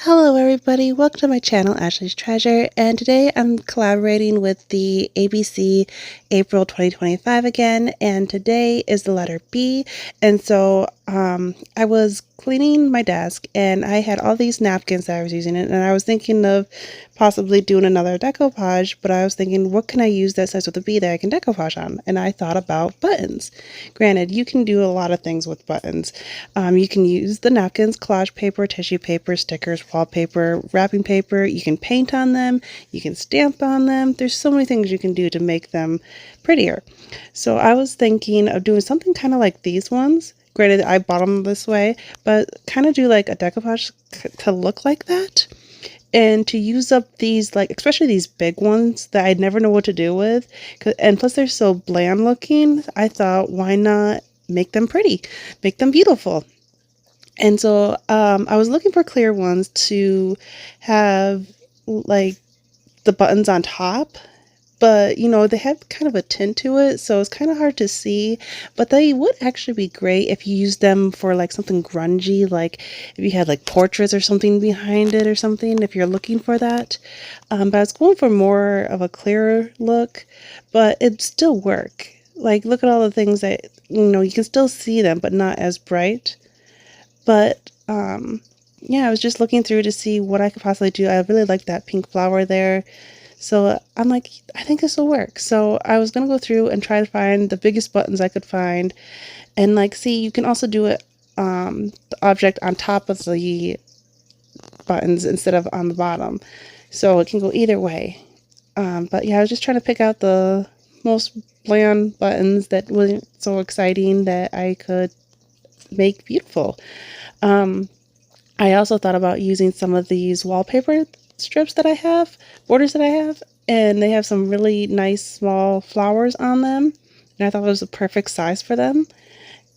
Hello everybody, welcome to my channel Ashley's Treasure, and today I'm collaborating with the ABC April 2025 again, and today is the letter B. And so I was cleaning my desk and I had all these napkins that I was using, and I was thinking of possibly doing another decoupage, but I was thinking, what can I use that starts with a B that I can decoupage on? And I thought about buttons. Granted, you can do a lot of things with buttons. You can use the napkins, collage paper, tissue paper, stickers, wallpaper, wrapping paper. You can paint on them. You can stamp on them. There's so many things you can do to make them prettier. So I was thinking of doing something kind of like these ones. Granted, I bought them this way, but kind of do like a decoupage to look like that. And to use up these, like, especially these big ones that I'd never know what to do with. And plus they're so bland looking, I thought, why not make them pretty, make them beautiful. And so I was looking for clear ones to have like the buttons on top, but you know, they have kind of a tint to it, so it's kind of hard to see, but they would actually be great if you used them for like something grungy, like if you had like portraits or something behind it or something, if you're looking for that. But I was going for more of a clearer look, but it'd still work. Like, look at all the things that, you know, you can still see them, but not as bright. But yeah, I was just looking through to see what I could possibly do. I really like that pink flower there. So I'm like, I think this will work. So I was going to go through and try to find the biggest buttons I could find. And like, see, you can also do it, the object on top of the buttons instead of on the bottom. So it can go either way. But yeah, I was just trying to pick out the most bland buttons that wasn't so exciting that I could make beautiful. I also thought about using some of these wallpaper strips that I have, borders that I have, and they have some really nice small flowers on them, and I thought it was the perfect size for them.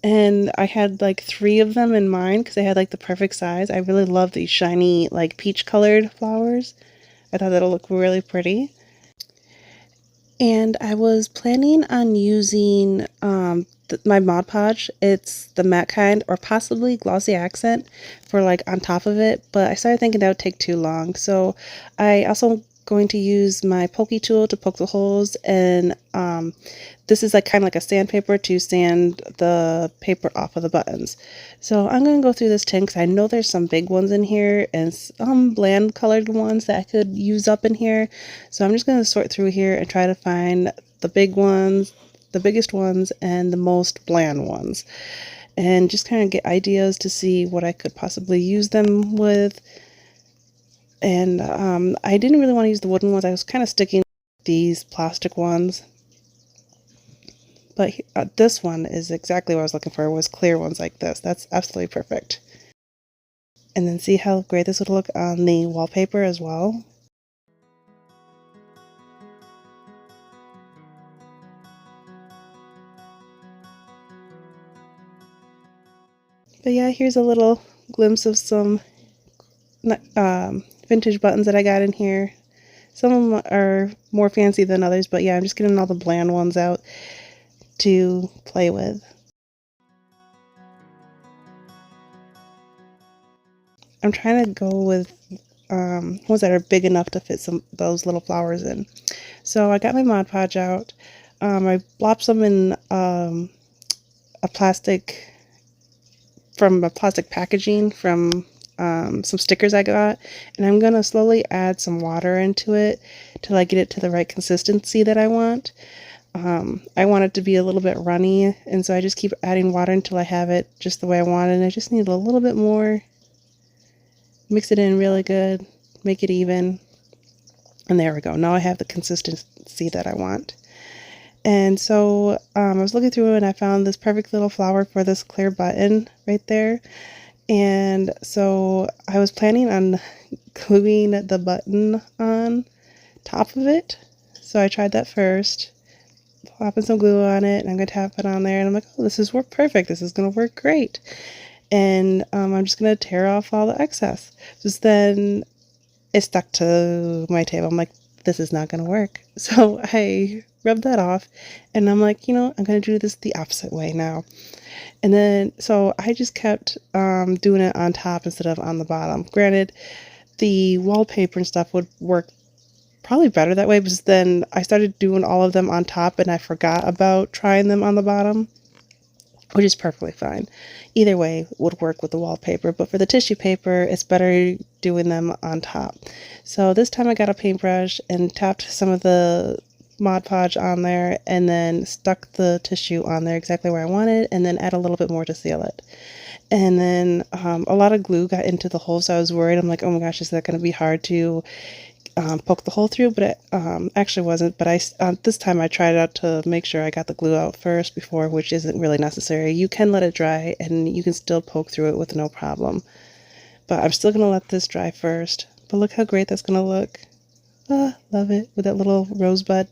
And I had like 3 of them in mind because they had like the perfect size. I really love these shiny, like peach colored flowers. I thought that'll look really pretty. And I was planning on using my Mod Podge. It's the matte kind, or possibly glossy accent for like on top of it, but I started thinking that would take too long. So I also going to use my Pokey Tool to poke the holes, and this is like kind of like a sandpaper to sand the paper off of the buttons. So I'm going to go through this tin because I know there's some big ones in here and some bland colored ones that I could use up in here. So I'm just going to sort through here and try to find the big ones, the biggest ones, and the most bland ones, and just kind of get ideas to see what I could possibly use them with. And I didn't really want to use the wooden ones. I was kind of sticking with these plastic ones. But this one is exactly what I was looking for, was clear ones like this. That's absolutely perfect. And then see how great this would look on the wallpaper as well. But yeah, here's a little glimpse of some vintage buttons that I got in here. Some of them are more fancy than others, but yeah, I'm just getting all the bland ones out to play with. I'm trying to go with ones that are big enough to fit those little flowers in. So I got my Mod Podge out. I blopped some in a plastic packaging from some stickers I got, and I'm gonna slowly add some water into it till I get it to the right consistency that I want. I want it to be a little bit runny, and so I just keep adding water until I have it just the way I want it, and I just need a little bit more. Mix it in really good, make it even, and there we go. Now I have the consistency that I want. And so I was looking through and I found this perfect little flower for this clear button right there. And so I was planning on gluing the button on top of it. So I tried that first, popping some glue on it, and I'm going to tap it on there, and I'm like, oh, this is perfect. This is going to work great. And I'm just going to tear off all the excess. Just then it stuck to my table. I'm like, this is not going to work. So I rubbed that off, and I'm like, you know, I'm going to do this the opposite way now. And then, so I just kept doing it on top instead of on the bottom. Granted, the wallpaper and stuff would work probably better that way, because then I started doing all of them on top and I forgot about trying them on the bottom, which is perfectly fine. Either way would work with the wallpaper, but for the tissue paper, it's better doing them on top. So this time I got a paintbrush and tapped some of the Mod Podge on there and then stuck the tissue on there exactly where I wanted, and then add a little bit more to seal it. And then a lot of glue got into the hole, so I was worried. I'm like, oh my gosh, is that going to be hard to poke the hole through? But it actually wasn't. But this time I tried out to make sure I got the glue out first before, which isn't really necessary. You can let it dry and you can still poke through it with no problem. But I'm still going to let this dry first. But look how great that's going to look. Ah, love it, with that little rosebud.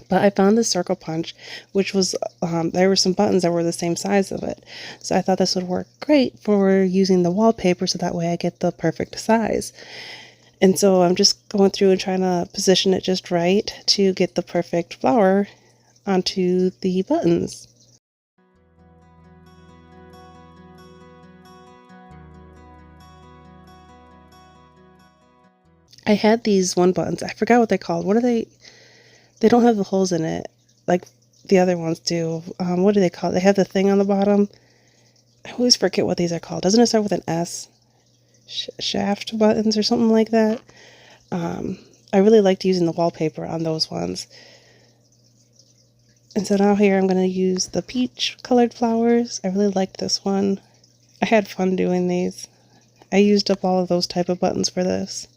But I found this circle punch, which was, there were some buttons that were the same size of it. So I thought this would work great for using the wallpaper, so that way I get the perfect size. And so I'm just going through and trying to position it just right to get the perfect flower onto the buttons. I had these one buttons. I forgot what they're called. What are they? They don't have the holes in it like the other ones do. What do they call it? They have the thing on the bottom. I always forget what these are called. Doesn't it start with an S? Shaft buttons or something like that. I really liked using the wallpaper on those ones. And so now here I'm going to use the peach colored flowers. I really liked this one. I had fun doing these. I used up all of those type of buttons for this.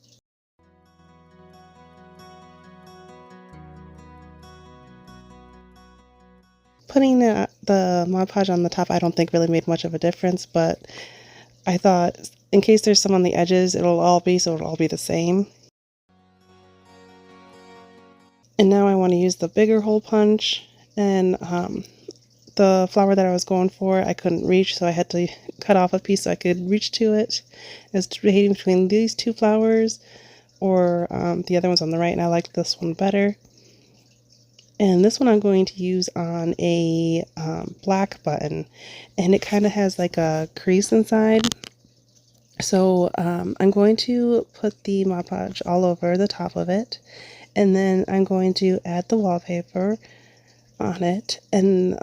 Putting the Mod Podge on the top I don't think really made much of a difference, but I thought in case there's some on the edges, it'll all be the same. And now I want to use the bigger hole punch, and the flower that I was going for I couldn't reach, so I had to cut off a piece so I could reach to it. I was debating between these two flowers or the other ones on the right, and I liked this one better. And this one I'm going to use on a black button, and it kind of has like a crease inside. So I'm going to put the Mod Podge all over the top of it, and then I'm going to add the wallpaper on it and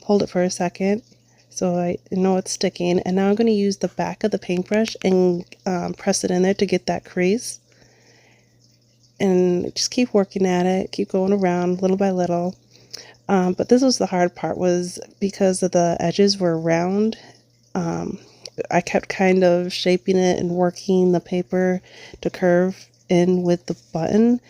hold it for a second so I know it's sticking. And now I'm going to use the back of the paintbrush and press it in there to get that crease. And just keep working at it, keep going around little by little. But this was the hard part, was because of the edges were round. I kept kind of shaping it and working the paper to curve in with the button.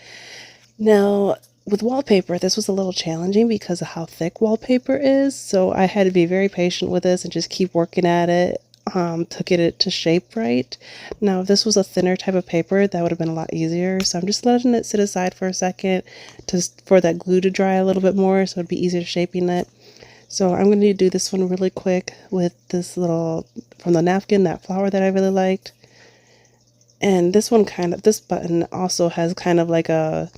Now, with wallpaper, this was a little challenging because of how thick wallpaper is, so I had to be very patient with this and just keep working at it to get it to shape right. Now, if this was a thinner type of paper, that would have been a lot easier, so I'm just letting it sit aside for a second for that glue to dry a little bit more, so it'd be easier shaping it. So I'm going to do this one really quick with this little, from the napkin, that flower that I really liked. And this one this button also has kind of like a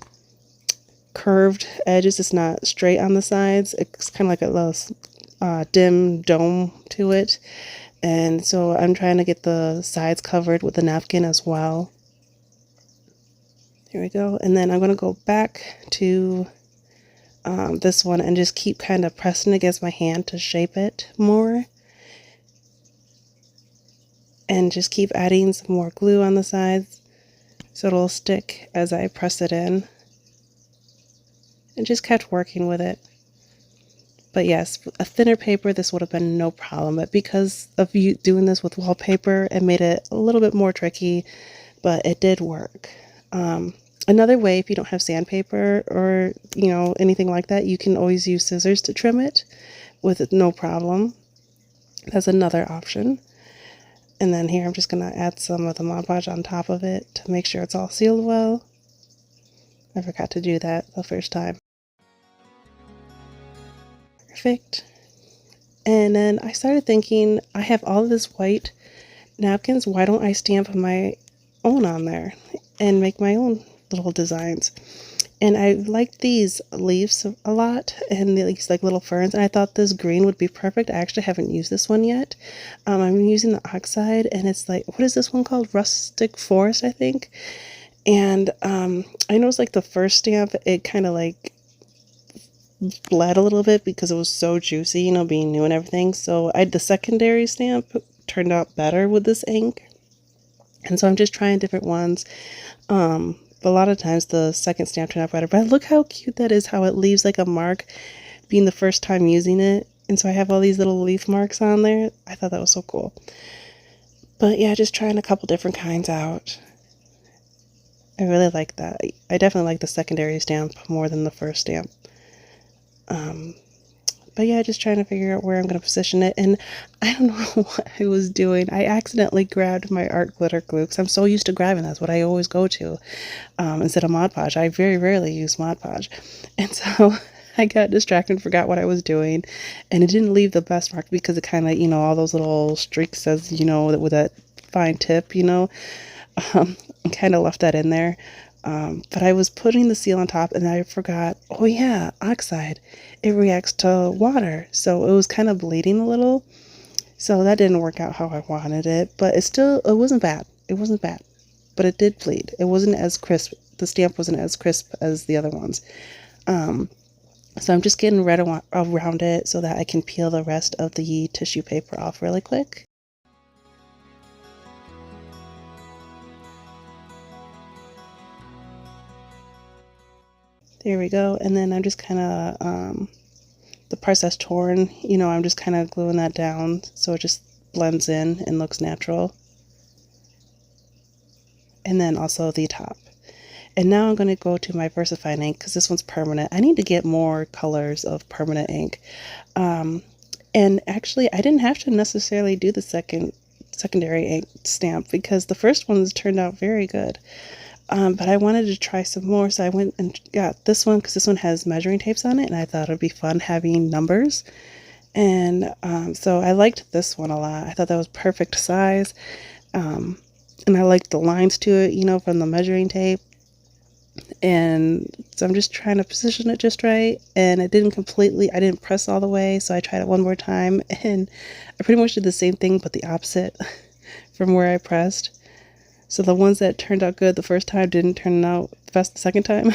curved edges. It's not straight on the sides. It's kind of like a little dim dome to it. And so I'm trying to get the sides covered with the napkin as well. Here we go. And then I'm going to go back to this one and just keep kind of pressing against my hand to shape it more. And just keep adding some more glue on the sides so it'll stick as I press it in. And just kept working with it. But yes, a thinner paper, this would have been no problem. But because of you doing this with wallpaper, it made it a little bit more tricky, but it did work. Another way, if you don't have sandpaper or, anything like that, you can always use scissors to trim it with no problem. That's another option. And then here I'm just going to add some of the Mod Podge on top of it to make sure it's all sealed well. I forgot to do that the first time. Perfect. And then I started thinking, I have all of this white napkins, why don't I stamp my own on there and make my own little designs? And I like these leaves a lot, and these like little ferns, and I thought this green would be perfect. I actually haven't used this one yet. I'm using the Oxide, and it's like, what is this one called? Rustic Forest, I think. And I noticed like the first stamp, it kind of like bled a little bit because it was so juicy, you know, being new and everything. So the secondary stamp turned out better with this ink. And so I'm just trying different ones. But a lot of times the second stamp turned out better. But look how cute that is, how it leaves like a mark being the first time using it. And so I have all these little leaf marks on there. I thought that was so cool. But yeah, just trying a couple different kinds out. I really like that. I definitely like the secondary stamp more than the first stamp. But yeah, just trying to figure out where I'm going to position it. And I don't know what I was doing. I accidentally grabbed my art glitter glue because I'm so used to grabbing. That's what I always go to instead of Mod Podge. I very rarely use Mod Podge. And so I got distracted and forgot what I was doing. And it didn't leave the best mark because it kind of, you know, all those little streaks as, you know, with that fine tip, you know, kind of left that in there. But I was putting the seal on top and I forgot, oh yeah, Oxide, it reacts to water. So it was kind of bleeding a little. So that didn't work out how I wanted it, but it wasn't bad. It wasn't bad, but it did bleed. It wasn't as crisp. The stamp wasn't as crisp as the other ones. So I'm just getting red around it so that I can peel the rest of the tissue paper off really quick. There we go. And then I'm just kind of, the parts that's torn, you know, I'm just kind of gluing that down so it just blends in and looks natural. And then also the top. And now I'm going to go to my VersaFine ink because this one's permanent. I need to get more colors of permanent ink. And actually, I didn't have to necessarily do the secondary ink stamp because the first ones turned out very good. But I wanted to try some more, so I went and got this one because this one has measuring tapes on it, and I thought it would be fun having numbers. And so I liked this one a lot. I thought that was perfect size. And I liked the lines to it, you know, from the measuring tape. And so I'm just trying to position it just right. And I didn't press all the way, so I tried it one more time. And I pretty much did the same thing, but the opposite from where I pressed. So the ones that turned out good the first time didn't turn out best the second time.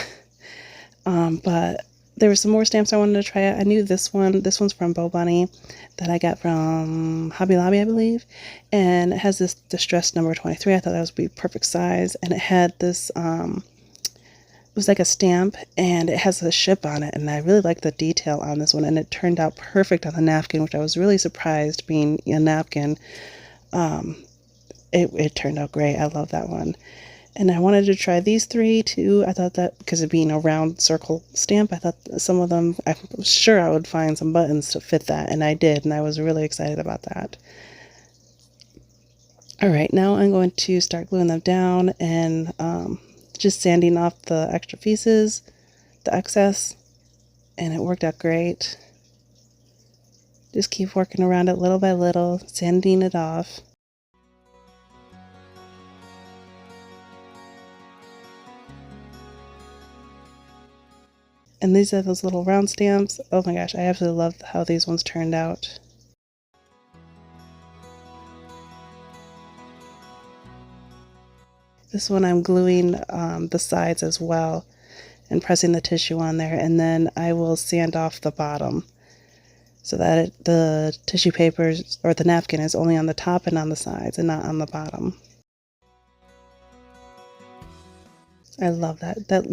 But there were some more stamps I wanted to try out. I knew this one's from Bo Bunny that I got from Hobby Lobby, I believe. And it has this distress number 23. I thought that would be perfect size. And it had this, it was like a stamp and it has a ship on it. And I really like the detail on this one. And it turned out perfect on the napkin, which I was really surprised being a napkin. It turned out great. I love that one. And I wanted to try these three too. I thought that because of being a round circle stamp, I thought some of them, I was sure I would find some buttons to fit that. And I did. And I was really excited about that. All right, now I'm going to start gluing them down and just sanding off the extra pieces, the excess. And it worked out great. Just keep working around it little by little, sanding it off. And these are those little round stamps. Oh my gosh, I absolutely love how these ones turned out. This one I'm gluing the sides as well and pressing the tissue on there, and then I will sand off the bottom so that the tissue papers or the napkin is only on the top and on the sides and not on the bottom. I love that. That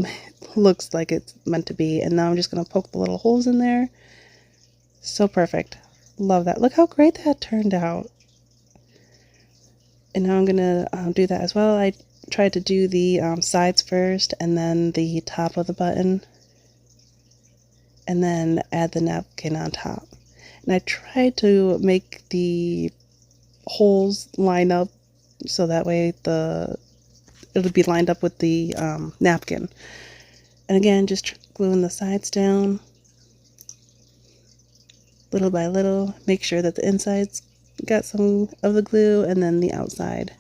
looks like it's meant to be. And now I'm just going to poke the little holes in there. So perfect. Love that. Look how great that turned out. And now I'm going to do that as well. I tried to do the sides first and then the top of the button. And then add the napkin on top. And I tried to make the holes line up so that way it'll be lined up with the napkin. And again, just gluing the sides down little by little. Make sure that the inside's got some of the glue and then the outside.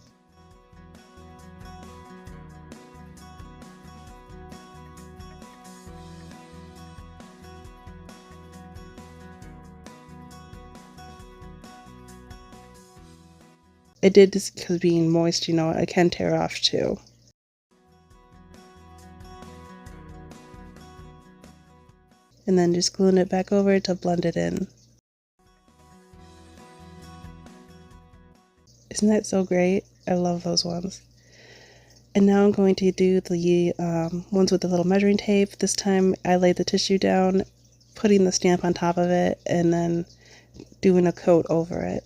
it did, just because being moist, you know, it can tear off too. And then just gluing it back over to blend it in. Isn't that so great? I love those ones. And now I'm going to do the ones with the little measuring tape. This time I laid the tissue down, putting the stamp on top of it, and then doing a coat over it.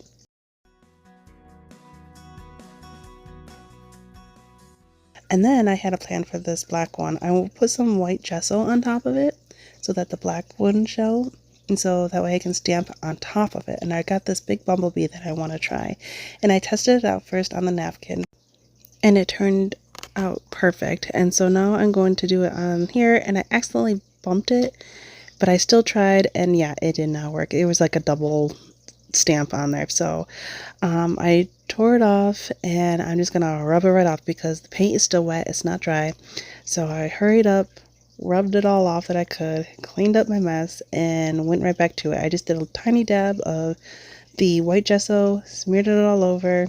And then I had a plan for this black one. I will put some white gesso on top of it so that the black wouldn't show. And so that way I can stamp on top of it. And I got this big bumblebee that I want to try. And I tested it out first on the napkin. And it turned out perfect. And so now I'm going to do it on here. And I accidentally bumped it. But I still tried. And yeah, it did not work. It was like a double stamp on there. So I tore it off, and I'm just gonna rub it right off because the paint is still wet, it's not dry. So I hurried up, rubbed it all off that I could, cleaned up my mess, and went right back to it. I just did a tiny dab of the white gesso, smeared it all over,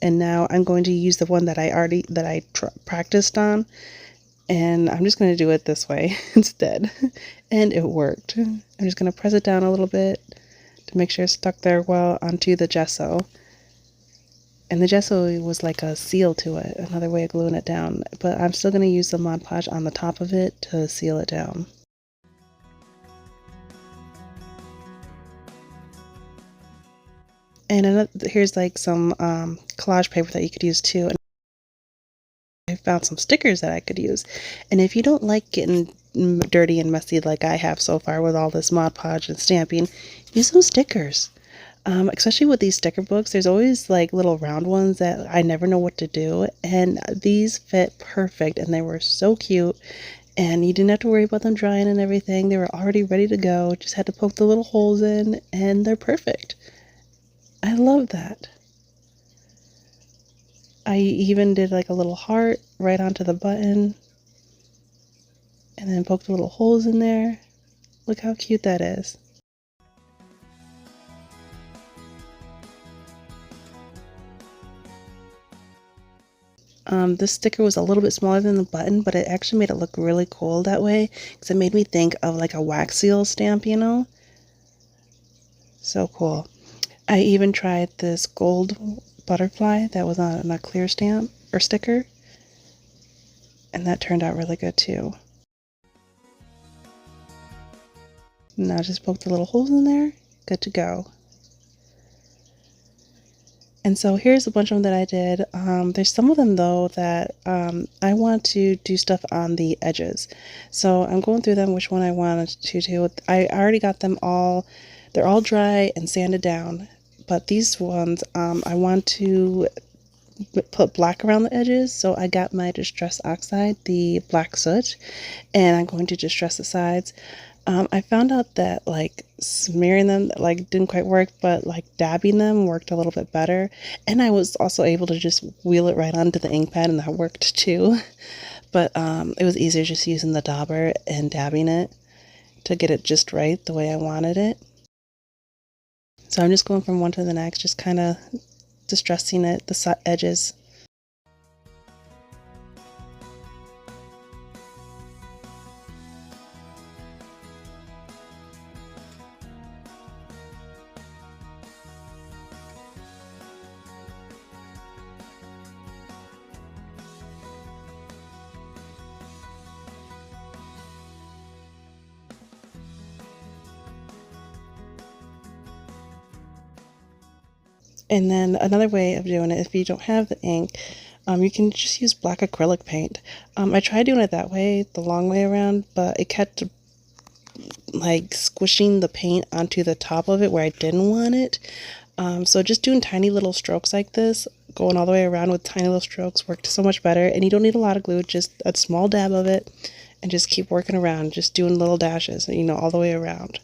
and now I'm going to use the one that I practiced on, and I'm just going to do it this way instead. And it worked. I'm just going to press it down a little bit to make sure it's stuck there well onto the gesso. And the gesso was like a seal to it, another way of gluing it down. But I'm still going to use the Mod Podge on the top of it to seal it down. And here's like some collage paper that you could use too. And I found some stickers that I could use. And if you don't like getting dirty and messy like I have so far with all this Mod Podge and stamping, use some stickers. Especially with these sticker books, there's always like little round ones that I never know what to do, and these fit perfect, and they were so cute, and you didn't have to worry about them drying and everything. They were already ready to go, just had to poke the little holes in, and they're perfect. I love that. I even did like a little heart right onto the button, and then poked the little holes in there. Look how cute that is. This sticker was a little bit smaller than the button, but it actually made it look really cool that way, because it made me think of like a wax seal stamp, you know? So cool. I even tried this gold butterfly that was on a clear stamp or sticker, and that turned out really good too. Now just poke the little holes in there, good to go. And so here's a bunch of them that I did. There's some of them though that I want to do stuff on the edges. So I'm going through them, which one I wanted to do. I already got them all, they're all dry and sanded down. But these ones, I want to put black around the edges. So I got my Distress Oxide, the black soot, and I'm going to distress the sides. I found out that like smearing them like didn't quite work, but like dabbing them worked a little bit better. And I was also able to just wheel it right onto the ink pad, and that worked too. But it was easier just using the dauber and dabbing it to get it just right the way I wanted it. So I'm just going from one to the next, just kind of distressing it, the edges. And then another way of doing it, if you don't have the ink, you can just use black acrylic paint. I tried doing it that way, the long way around, but it kept like squishing the paint onto the top of it where I didn't want it. So just doing tiny little strokes like this, going all the way around with tiny little strokes, worked so much better. And you don't need a lot of glue, just a small dab of it, and just keep working around, just doing little dashes, you know, all the way around.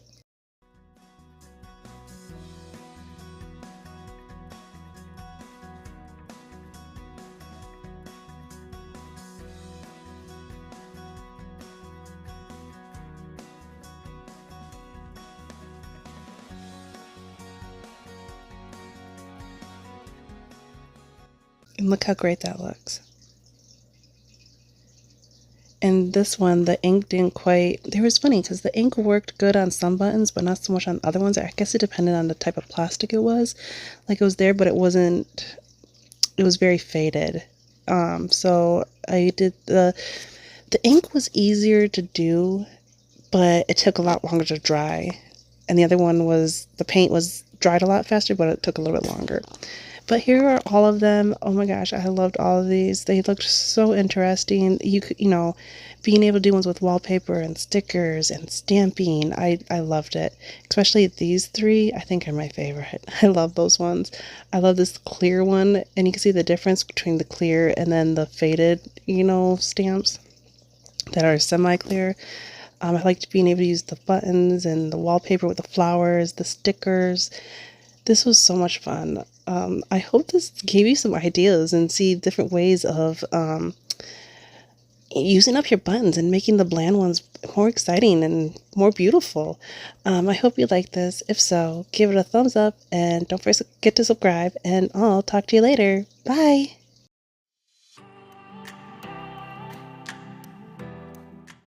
And look how great that looks. And this one, the ink didn't quite, it was funny because the ink worked good on some buttons, but not so much on other ones. I guess it depended on the type of plastic it was. Like it was there, but it wasn't, it was very faded. So I did the ink was easier to do, but it took a lot longer to dry. And the other one was, the paint was dried a lot faster, but it took a little bit longer. But here are all of them. Oh my gosh, I loved all of these. They looked so interesting. You could, you know, being able to do ones with wallpaper and stickers and stamping. I loved it. Especially these three, I think are my favorite. I love those ones. I love this clear one, and you can see the difference between the clear and then the faded, you know, stamps that are semi-clear. I liked being able to use the buttons and the wallpaper with the flowers, the stickers. This was so much fun. I hope this gave you some ideas and see different ways of using up your buttons and making the bland ones more exciting and more beautiful. I hope you like this. If so, give it a thumbs up and don't forget to subscribe, and I'll talk to you later. Bye!